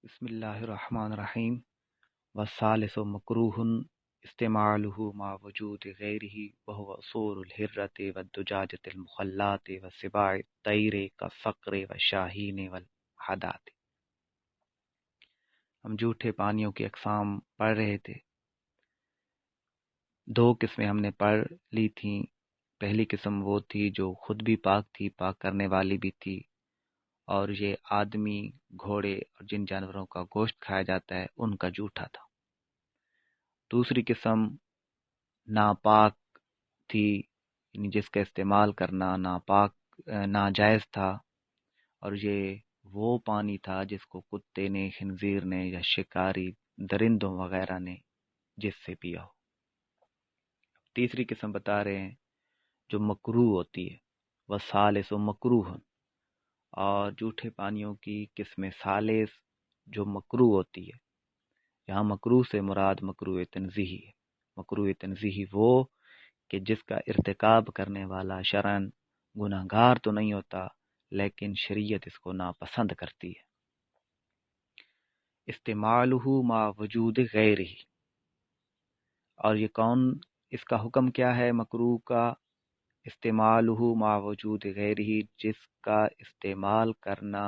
بسم اللہ الرحمن الرحیم والثالث مکروہ استعمالہ مع وجود غیرہ وهو صور الحرۃ والدجاجۃ المخلات والسباع الطیر كالصقر والشاہین والحدات۔ ہم جھوٹے پانیوں کی اقسام پڑھ رہے تھے۔ دو قسمیں ہم نے پڑھ لی تھیں۔ پہلی قسم وہ تھی جو خود بھی پاک تھی، پاک کرنے والی بھی تھی، اور یہ آدمی، گھوڑے اور جن جانوروں کا گوشت کھایا جاتا ہے ان کا جھوٹا تھا۔ دوسری قسم ناپاک تھی، یعنی جس کا استعمال کرنا ناپاک ناجائز تھا، اور یہ وہ پانی تھا جس کو کتے نے، خنزیر نے یا شکاری درندوں وغیرہ نے جس سے پیا ہو۔ تیسری قسم بتا رہے ہیں جو مکروہ ہوتی ہے، وہ ثالث و مکروہ، اور جھوٹے پانیوں کی قسم ثالث جو مکروہ ہوتی ہے۔ یہاں مکروہ سے مراد مکروہ تنزیہی ہے۔ مکروہ تنزیہی وہ کہ جس کا ارتکاب کرنے والا شرعاً گناہگار تو نہیں ہوتا، لیکن شریعت اس کو ناپسند کرتی ہے۔ استعمالہ مع وجود غیرہ، اور یہ کون، اس کا حکم کیا ہے مکروہ کا؟ استعمالہ مع وجود غیرہ، جس کا استعمال کرنا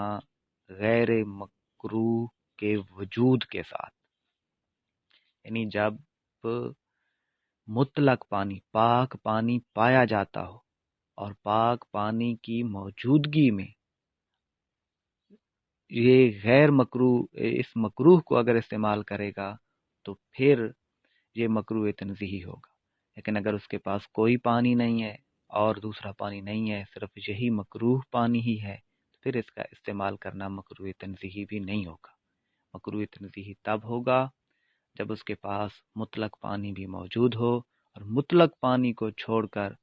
غیر مکروہ کے وجود کے ساتھ، یعنی جب مطلق پانی، پاک پانی پایا جاتا ہو اور پاک پانی کی موجودگی میں یہ غیر مکروہ، اس مکروہ کو اگر استعمال کرے گا تو پھر یہ مکروہ تنزیہی ہوگا۔ لیکن اگر اس کے پاس کوئی پانی نہیں ہے اور دوسرا پانی نہیں ہے، صرف یہی مکروہ پانی ہی ہے، تو پھر اس کا استعمال کرنا مکروہ تنزیہی بھی نہیں ہوگا۔ مکروہ تنزیہی تب ہوگا جب اس کے پاس مطلق پانی بھی موجود ہو، اور مطلق پانی کو چھوڑ کر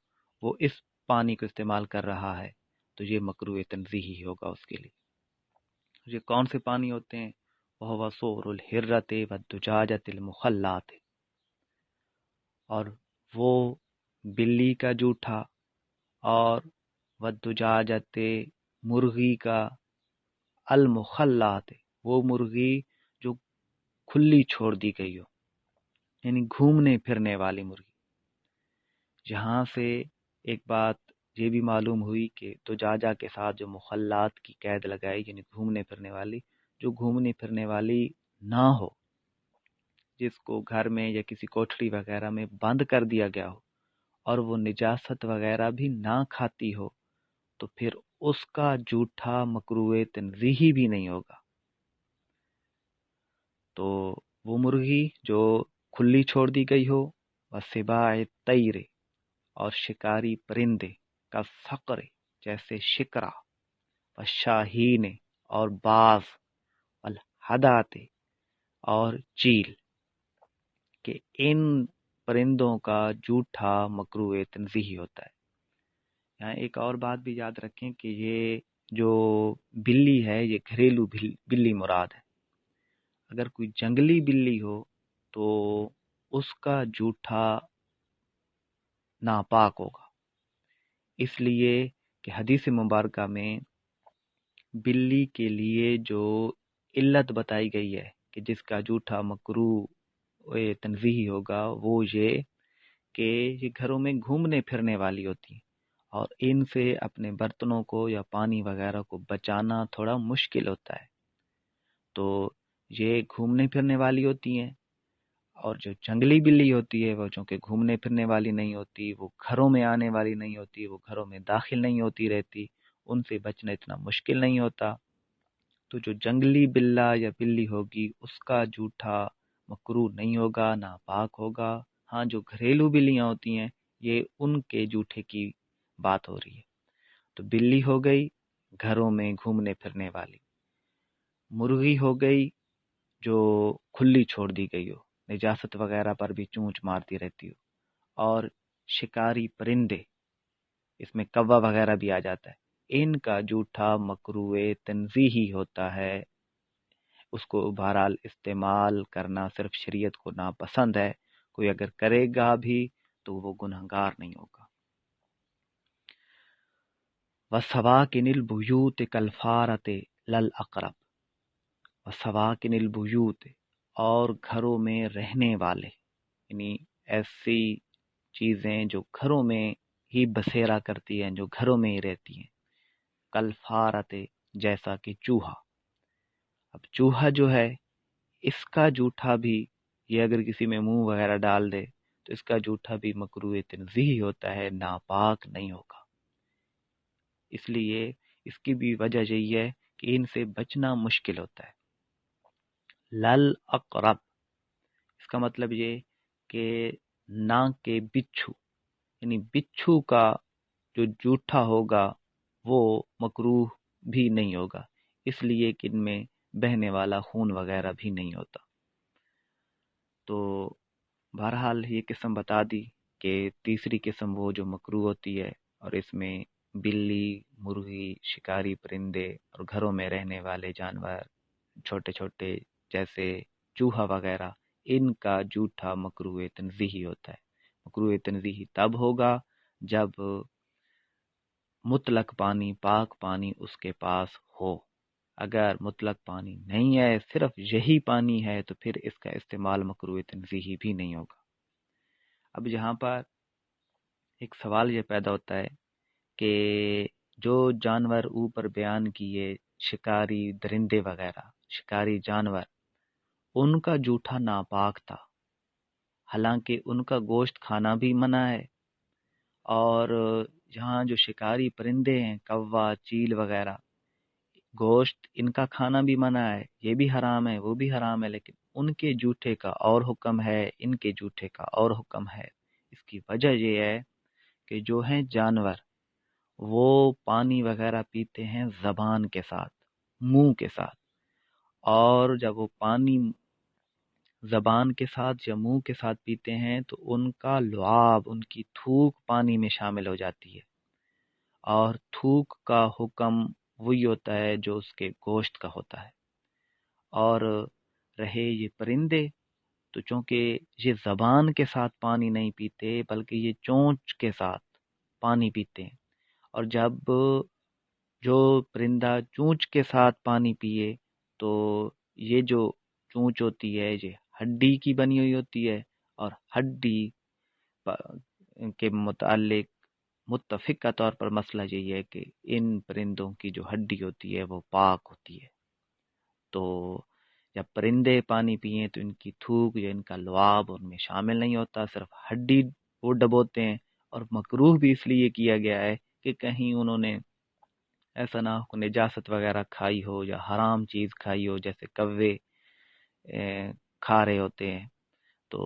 وہ اس پانی کو استعمال کر رہا ہے، تو یہ مکروہ تنزیہی ہوگا اس کے لیے۔ یہ کون سے پانی ہوتے ہیں؟ وہ صور الحرۃ والدجاجۃ المخلات، اور وہ بلی کا جوٹھا اور والدجاجۃ مرغی کا، المخلات وہ مرغی جو کھلی چھوڑ دی گئی ہو، یعنی گھومنے پھرنے والی مرغی۔ یہاں سے ایک بات یہ بھی معلوم ہوئی کہ دجاجہ کے ساتھ جو مخلات کی قید لگائی، یعنی گھومنے پھرنے والی، جو گھومنے پھرنے والی نہ ہو، جس کو گھر میں یا کسی کوٹھڑی وغیرہ میں بند کر دیا گیا ہو، اور وہ نجاست وغیرہ بھی نہ کھاتی ہو، تو پھر اس کا جھوٹا مکروہ تنزیہی بھی نہیں ہوگا۔ تو وہ مرغی جو کھلی چھوڑ دی گئی ہو، وسباع الطیر، اور شکاری پرندے، کا صقر جیسے شکرا، والشاہین اور باز، والحدات اور چیل، کہ ان پرندوں کا جھوٹا مکروہ تنزیہی ہوتا ہے۔ یہاں ایک اور بات بھی یاد رکھیں کہ یہ جو بلی ہے یہ گھریلو بلی مراد ہے۔ اگر کوئی جنگلی بلی ہو تو اس کا جھوٹا ناپاک ہوگا، اس لیے کہ حدیث مبارکہ میں بلی کے لیے جو علت بتائی گئی ہے کہ جس کا جھوٹا مکروہ تنزیہی ہوگا، وہ یہ کہ یہ گھروں میں گھومنے پھرنے والی ہوتی ہیں، اور ان سے اپنے برتنوں کو یا پانی وغیرہ کو بچانا تھوڑا مشکل ہوتا ہے۔ تو یہ گھومنے پھرنے والی ہوتی ہیں، اور جو جنگلی بلی ہوتی ہے وہ چونکہ گھومنے پھرنے والی نہیں ہوتی، وہ گھروں میں آنے والی نہیں ہوتی، وہ گھروں میں داخل نہیں ہوتی رہتی، ان سے بچنا اتنا مشکل نہیں ہوتا۔ تو جو جنگلی بلا یا بلی ہوگی اس کا جھوٹا مکروہ نہیں ہوگا، ناپاک ہوگا۔ ہاں جو گھریلو بلیاں ہوتی ہیں یہ ان کے جھوٹے کی بات ہو رہی ہے۔ تو بلی ہو گئی گھروں میں گھومنے پھرنے والی، مرغی ہو گئی جو کھلی چھوڑ دی گئی ہو، نجاست وغیرہ پر بھی چونچ مارتی رہتی ہو، اور شکاری پرندے، اس میں کوا وغیرہ بھی آ جاتا ہے، ان کا جھوٹا مکروہ تنزیہی ہوتا ہے۔ اس کو بہرحال استعمال کرنا صرف شریعت کو ناپسند ہے، کوئی اگر کرے گا بھی تو وہ گنہگار نہیں ہوگا۔ وَسَوَاكِنِ الْبُيُوتِ كَالْفَارَةِ لَلْأَقْرَبِ، وسواکن البیوت، اور گھروں میں رہنے والے، یعنی ایسی چیزیں جو گھروں میں ہی بسیرا کرتی ہیں، جو گھروں میں ہی رہتی ہیں، کالفارت، جیسا کہ چوہا۔ اب چوہا جو ہے، اس کا جوٹھا بھی، یہ اگر کسی میں منہ وغیرہ ڈال دے تو اس کا جوٹھا بھی مکروہ تنزیہی ہوتا ہے، ناپاک نہیں ہوگا۔ اس لیے اس کی بھی وجہ یہی ہے کہ ان سے بچنا مشکل ہوتا ہے۔ لل اقرب، اس کا مطلب یہ کہ نہ کہ بچھو، یعنی بچھو کا جو جوٹھا ہوگا وہ مکروہ بھی نہیں ہوگا، اس لیے کہ ان میں بہنے والا خون وغیرہ بھی نہیں ہوتا۔ تو بہرحال یہ قسم بتا دی کہ تیسری قسم وہ جو مکروہ ہوتی ہے، اور اس میں بلی، مرغی، شکاری پرندے اور گھروں میں رہنے والے جانور چھوٹے چھوٹے جیسے چوہا وغیرہ، ان کا جوٹھا مکروہ تنزیہی ہوتا ہے۔ مکروہ تنزیہی تب ہوگا جب مطلق پانی، پاک پانی اس کے پاس ہو۔ اگر مطلق پانی نہیں ہے، صرف یہی پانی ہے، تو پھر اس کا استعمال مکروہ تنزیہی بھی نہیں ہوگا۔ اب یہاں پر ایک سوال یہ پیدا ہوتا ہے کہ جو جانور اوپر بیان کیے، شکاری درندے وغیرہ، شکاری جانور، ان کا جوٹھا ناپاک تھا، حالانکہ ان کا گوشت کھانا بھی منع ہے، اور یہاں جو شکاری پرندے ہیں، کوا، چیل وغیرہ، گوشت ان کا کھانا بھی منع ہے، یہ بھی حرام ہے، وہ بھی حرام ہے، لیکن ان کے جوٹھے کا اور حکم ہے، ان کے جوٹھے کا اور حکم ہے۔ اس کی وجہ یہ ہے کہ جو ہیں جانور، وہ پانی وغیرہ پیتے ہیں زبان کے ساتھ، منہ کے ساتھ، اور جب وہ پانی زبان کے ساتھ یا منہ کے ساتھ پیتے ہیں تو ان کا لعاب، ان کی تھوک پانی میں شامل ہو جاتی ہے، اور تھوک کا حکم وہی ہوتا ہے جو اس کے گوشت کا ہوتا ہے۔ اور رہے یہ پرندے، تو چونکہ یہ زبان کے ساتھ پانی نہیں پیتے بلکہ یہ چونچ کے ساتھ پانی پیتے ہیں، اور جب جو پرندہ چونچ کے ساتھ پانی پیے تو یہ جو چونچ ہوتی ہے یہ ہڈی کی بنی ہوئی ہوتی ہے، اور ہڈی کے متعلق متفقہ طور پر مسئلہ یہی ہے کہ ان پرندوں کی جو ہڈی ہوتی ہے وہ پاک ہوتی ہے۔ تو جب پرندے پانی پئیں تو ان کی تھوک یا ان کا لعاب ان میں شامل نہیں ہوتا، صرف ہڈی وہ ڈبوتے ہیں۔ اور مکروہ بھی اس لیے کیا گیا ہے کہ کہیں انہوں نے ایسا نہ ہو نجاست وغیرہ کھائی ہو یا حرام چیز کھائی ہو، جیسے کوے کھا رہے ہوتے ہیں، تو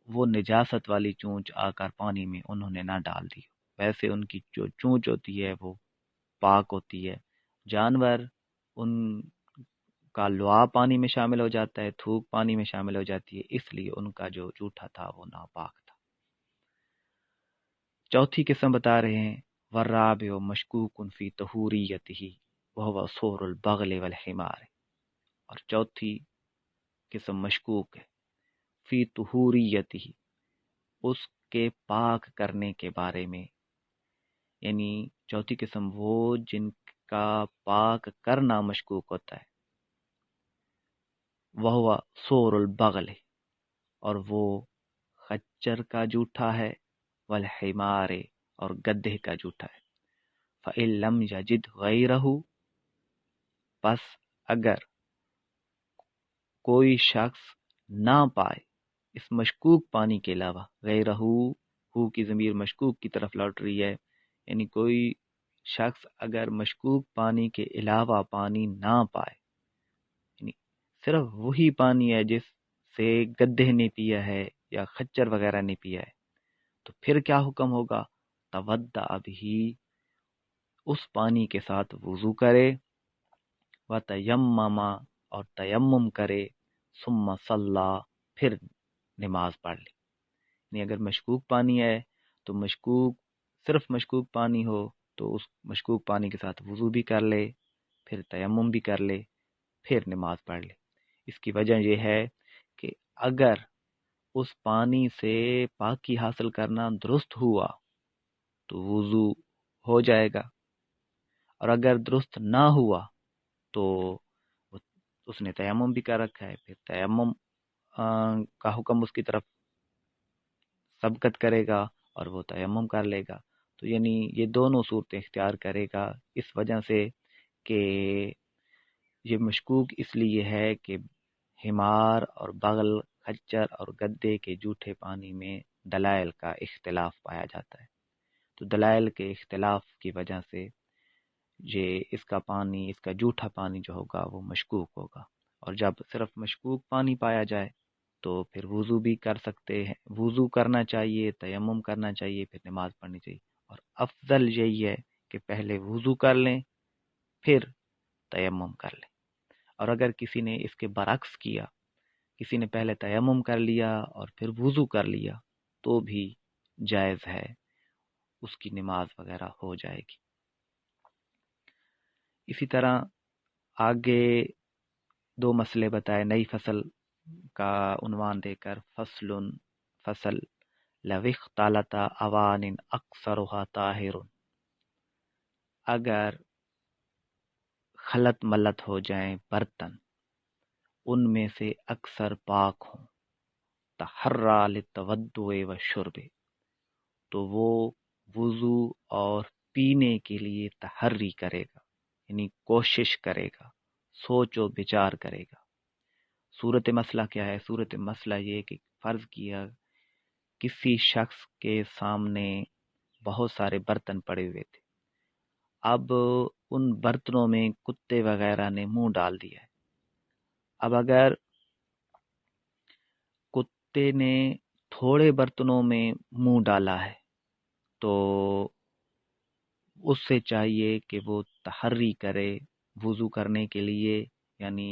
وہ نجاست والی چونچ آ کر پانی میں انہوں نے نہ ڈال دی۔ ویسے ان کی جو چونچ ہوتی ہے وہ پاک ہوتی ہے۔ جانور، ان کا لعاب پانی میں شامل ہو جاتا ہے، تھوک پانی میں شامل ہو جاتی ہے، اس لیے ان کا جو جوٹھا تھا وہ ناپاک تھا۔ چوتھی قسم بتا رہے ہیں، والرابع مشکوک فی طہوریتہ وہو صور البغل والحمار، اور چوتھی قسم مشکوک ہے فی طہوریتہ، اس کے پاک کرنے کے بارے میں، یعنی چوتھی قسم وہ جن کا پاک کرنا مشکوک ہوتا ہے، وہو صور البغل، اور وہ خچر کا جوٹھا ہے، والحمار، اور گدھے کا جوٹھا ہے۔ فَإِن لَمْ يَجِدْ غَيْرَهُ، پس اگر کوئی شخص نہ پائے اس مشکوک پانی کے علاوہ، غیرہ، ہو کی ضمیر مشکوک کی طرف لوٹ رہی ہے، یعنی کوئی شخص اگر مشکوک پانی کے علاوہ پانی نہ پائے، یعنی صرف وہی پانی ہے جس سے گدھے نے پیا ہے یا خچر وغیرہ نے پیا ہے، تو پھر کیا حکم ہوگا؟ تودع بھی، اس پانی کے ساتھ وضو کرے، وتیمم، اور تیمم کرے، ثم صلی، پھر نماز پڑھ لی۔ یعنی اگر مشکوک پانی ہے تو صرف مشکوک پانی ہو تو اس مشکوک پانی کے ساتھ وضو بھی کر لے، پھر تیمم بھی کر لے، پھر نماز پڑھ لے۔ اس کی وجہ یہ ہے کہ اگر اس پانی سے پاکی حاصل کرنا درست ہوا تو وضو ہو جائے گا، اور اگر درست نہ ہوا تو اس نے تیمم بھی کر رکھا ہے، پھر تیمم کا حکم اس کی طرف سبقت کرے گا اور وہ تیمم کر لے گا. تو یعنی یہ دونوں صورتیں اختیار کرے گا، اس وجہ سے کہ یہ مشکوک اس لیے ہے کہ حمار اور بغل، خچر اور گدے کے جھوٹے پانی میں دلائل کا اختلاف پایا جاتا ہے. تو دلائل کے اختلاف کی وجہ سے یہ اس کا پانی، اس کا جھوٹا پانی جو ہوگا وہ مشکوک ہوگا. اور جب صرف مشکوک پانی پایا جائے تو پھر وضو بھی کر سکتے ہیں، وضو کرنا چاہیے، تیمم کرنا چاہیے، پھر نماز پڑھنی چاہیے. اور افضل یہی ہے کہ پہلے وضو کر لیں پھر تیمم کر لیں. اور اگر کسی نے اس کے برعکس کیا، کسی نے پہلے تیمم کر لیا اور پھر وضو کر لیا، تو بھی جائز ہے، اس کی نماز وغیرہ ہو جائے گی. اسی طرح آگے دو مسئلے بتائے نئی فصل کا عنوان دے کر، فصل لو اختلط اوان اکثرها طاہر، اگر خلط ملت ہو جائیں برتن، ان میں سے اکثر پاک ہوں، تحرّا للتوضؤ والشرب، تو وہ وضو اور پینے کے لیے تحری کرے گا، یعنی کوشش کرے گا، سوچ و بچار کرے گا. صورت مسئلہ کیا ہے؟ صورت مسئلہ یہ کہ فرض کیا کسی شخص کے سامنے بہت سارے برتن پڑے ہوئے تھے، اب ان برتنوں میں کتے وغیرہ نے منہ ڈال دیا ہے. اب اگر کتے نے تھوڑے برتنوں میں منہ ڈالا ہے تو اس سے چاہیے کہ وہ تحری کرے وضو کرنے کے لیے، یعنی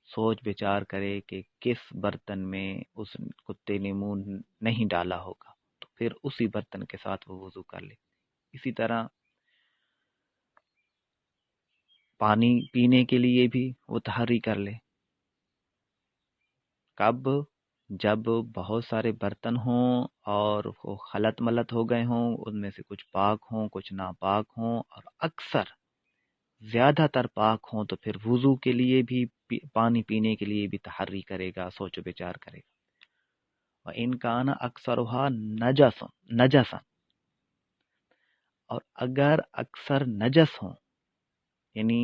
سوچ بچار کرے کہ کس برتن میں اس کتے نے منہ نہیں ڈالا ہوگا، تو پھر اسی برتن کے ساتھ وہ وضو کر لے. اسی طرح پانی پینے کے لیے بھی وہ تحری کر لے. کب؟ جب بہت سارے برتن ہوں اور وہ خلط ملت ہو گئے ہوں، ان میں سے کچھ پاک ہوں کچھ ناپاک ہوں، اور اکثر زیادہ تر پاک ہوں، تو پھر وضو کے لیے بھی پانی پینے کے لیے بھی تحری کرے گا، سوچ و بچار کرے گا. وَإِنْ كَانَ أَكْثَرُهَا نَجَسًا، اور اگر اکثر نجس ہوں، یعنی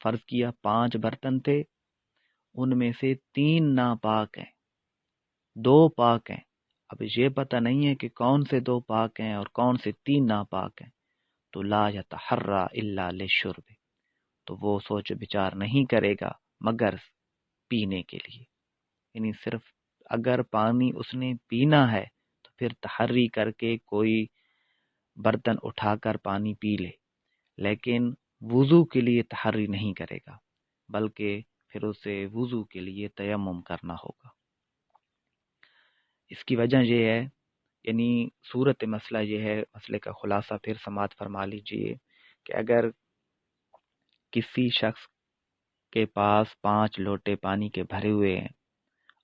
فرض کیا 5 برتن تھے، ان میں سے 3 ناپاک ہیں، 2 پاک ہیں. اب یہ پتہ نہیں ہے کہ کون سے 2 پاک ہیں اور کون سے 3 ناپاک ہیں، تو لا یتحرّا الا للشرب، تو وہ سوچ بچار نہیں کرے گا مگر پینے کے لیے. یعنی صرف اگر پانی اس نے پینا ہے تو پھر تحری کر کے کوئی برتن اٹھا کر پانی پی لے، لیکن وضو کے لیے تحری نہیں کرے گا، بلکہ پھر اسے وضو کے لیے تیمم کرنا ہوگا. اس کی وجہ یہ ہے، یعنی صورت مسئلہ یہ ہے، مسئلے کا خلاصہ پھر سماعت فرما لیجئے کہ اگر کسی شخص کے پاس 5 لوٹے پانی کے بھرے ہوئے ہیں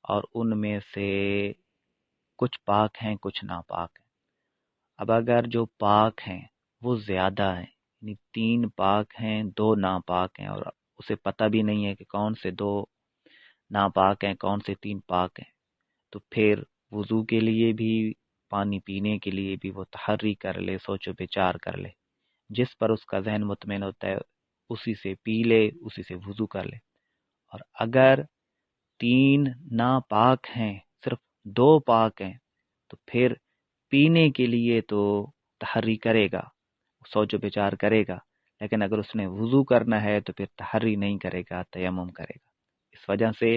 اور ان میں سے کچھ پاک ہیں کچھ ناپاک ہیں. اب اگر جو پاک ہیں وہ زیادہ ہیں، یعنی 3 پاک ہیں 2 ناپاک ہیں، اور اسے پتہ بھی نہیں ہے کہ کون سے 2 ناپاک ہیں کون سے 3 پاک ہیں، تو پھر وضو کے لیے بھی پانی پینے کے لیے بھی وہ تحری کر لے، سوچ و بچار کر لے، جس پر اس کا ذہن مطمئن ہوتا ہے اسی سے پی لے، اسی سے وضو کر لے. اور اگر 3 ناپاک ہیں صرف 2 پاک ہیں، تو پھر پینے کے لیے تو تحری کرے گا، سوچ و بچار کرے گا، لیکن اگر اس نے وضو کرنا ہے تو پھر تحری نہیں کرے گا، تیمم کرے گا. اس وجہ سے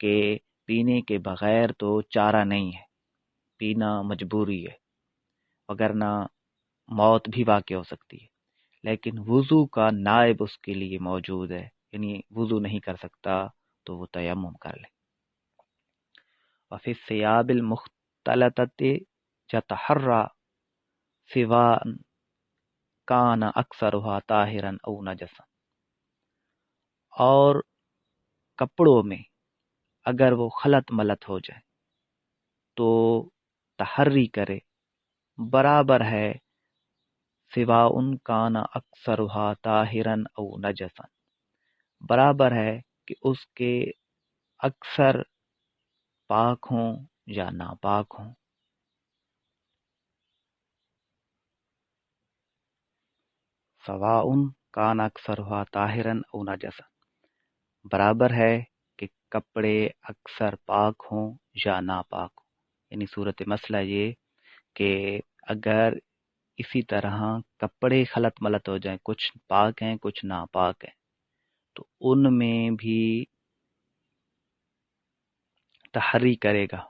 کہ پینے کے بغیر تو چارہ نہیں ہے، پینا مجبوری ہے، وگرنہ موت بھی واقع ہو سکتی ہے. لیکن وضو کا نائب اس کے لیے موجود ہے، یعنی وضو نہیں کر سکتا تو وہ تیمم کر لے. وفی الثیاب المختلطۃ یتحرّا سواء کان اکثرها طاہرا او نجسا، اور کپڑوں میں اگر وہ خلط ملت ہو جائے تو تحری کرے، برابر ہے سواء کان اکثرها طاہرا او نجسا، برابر ہے کہ اس کے اکثر پاک ہوں یا ناپاک ہوں. سواء کان اکثرها طاہرا او نجسا، برابر ہے کہ کپڑے اکثر پاک ہوں یا ناپاک ہوں. یعنی صورت مسئلہ یہ کہ اگر اسی طرح کپڑے خلط ملط ہو جائیں، کچھ پاک ہیں کچھ ناپاک ہیں، تو ان میں بھی تحری کرے گا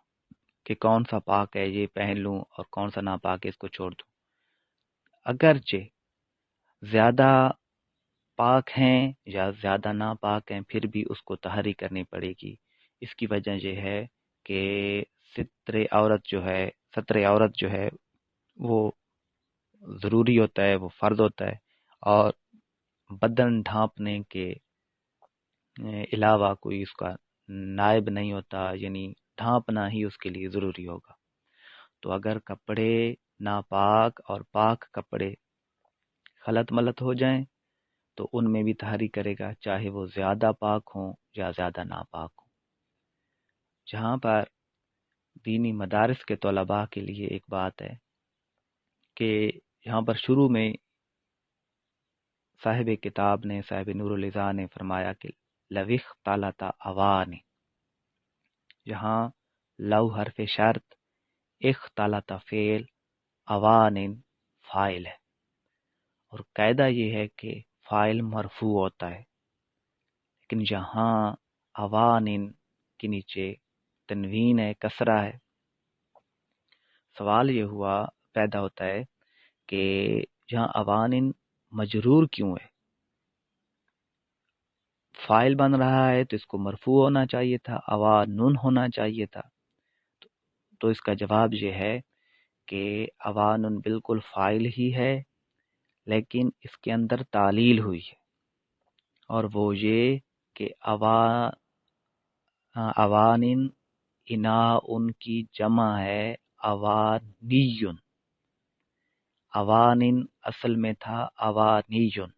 کہ کون سا پاک ہے یہ پہن لوں اور کون سا ناپاک ہے اس کو چھوڑ دوں. اگرچہ زیادہ پاک ہیں یا زیادہ ناپاک ہیں، پھر بھی اس کو تحری کرنی پڑے گی. اس کی وجہ یہ ہے کہ ستر عورت جو ہے وہ ضروری ہوتا ہے، وہ فرض ہوتا ہے، اور بدن ڈھانپنے کے علاوہ کوئی اس کا نائب نہیں ہوتا، یعنی ڈھانپنا ہی اس کے لیے ضروری ہوگا. تو اگر کپڑے ناپاک اور پاک کپڑے خلط ملط ہو جائیں تو ان میں بھی طہاری کرے گا، چاہے وہ زیادہ پاک ہوں یا زیادہ ناپاک ہوں. جہاں پر دینی مدارس کے طلباء کے لیے ایک بات ہے کہ یہاں پر شروع میں صاحب کتاب نے، صاحب نور العزا نے فرمایا کہ لوِخ طالتا اوان، یہاں لو حرف شرط، اختلط فعل، اوان فاعل ہے، اور قاعدہ یہ ہے کہ فاعل مرفوع ہوتا ہے. لیکن جہاں اوان کے نیچے تنوین ہے، کسرہ ہے، سوال یہ پیدا ہوتا ہے کہ جہاں اوان مجرور کیوں ہے؟ فاعل بن رہا ہے تو اس کو مرفوع ہونا چاہیے تھا، اوانن ہونا چاہیے تھا. تو اس کا جواب یہ ہے کہ اوانن بالکل فاعل ہی ہے، لیکن اس کے اندر تعلیل ہوئی ہے، اور وہ یہ کہ اوانن ان کی جمع ہے اوانیون. اوانن اصل میں تھا اوانیون.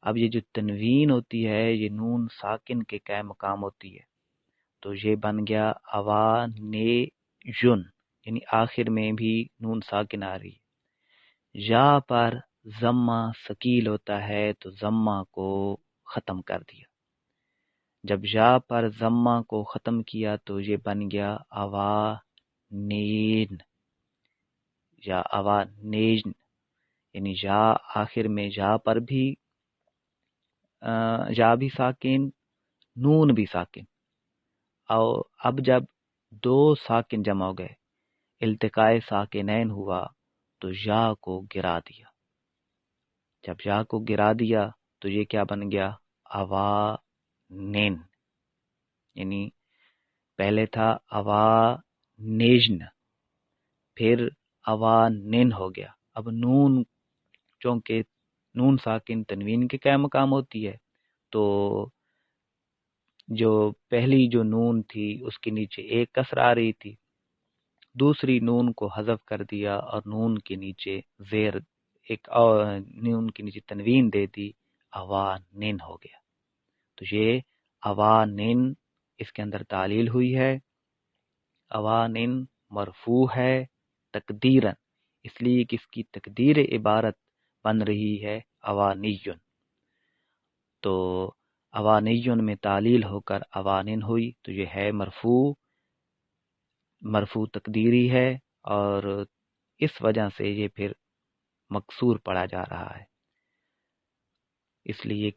اب یہ جو تنوین ہوتی ہے یہ نون ساکن کے قائم مقام ہوتی ہے، تو یہ بن گیا اوانیون، یعنی آخر میں بھی نون ساکن آ رہی ہے. یا پر ضمہ ثقیل ہوتا ہے تو ضمہ کو ختم کر دیا. جب یا پر ضمہ کو ختم کیا تو یہ بن گیا اوانین یا اوانین، یعنی یا آخر میں یا پر بھی یا بھی ساکن، نون بھی ساکن. اور اب جب دو ساکن جمع ہو گئے، التقائے ساکنین ہوا تو یا کو گرا دیا. جب یا کو گرا دیا تو یہ کیا بن گیا؟ اوانین. یعنی پہلے تھا اوانیجن، پھر اوانین ہو گیا. اب نون، چونکہ نون ساکن تنوین کے قائم مقام ہوتی ہے، تو جو پہلی جو نون تھی اس کے نیچے ایک کسر آ رہی تھی، دوسری نون کو حذف کر دیا اور نون کے نیچے زیر ایک اور نون کے نیچے تنوین دے دی، اوانین ہو گیا. تو یہ اوانین، اس کے اندر تعلیل ہوئی ہے. اوانین مرفوع ہے تقدیرن، اس لیے کہ اس کی تقدیر عبارت بن رہی ہے اوانیون. تو اوانیون میں تعلیل ہو کر اوانین ہوئی تو یہ ہے مرفوع تقدیری ہے، اور اس وجہ سے یہ پھر مکسور پڑھا جا رہا ہے، اس لیے کہ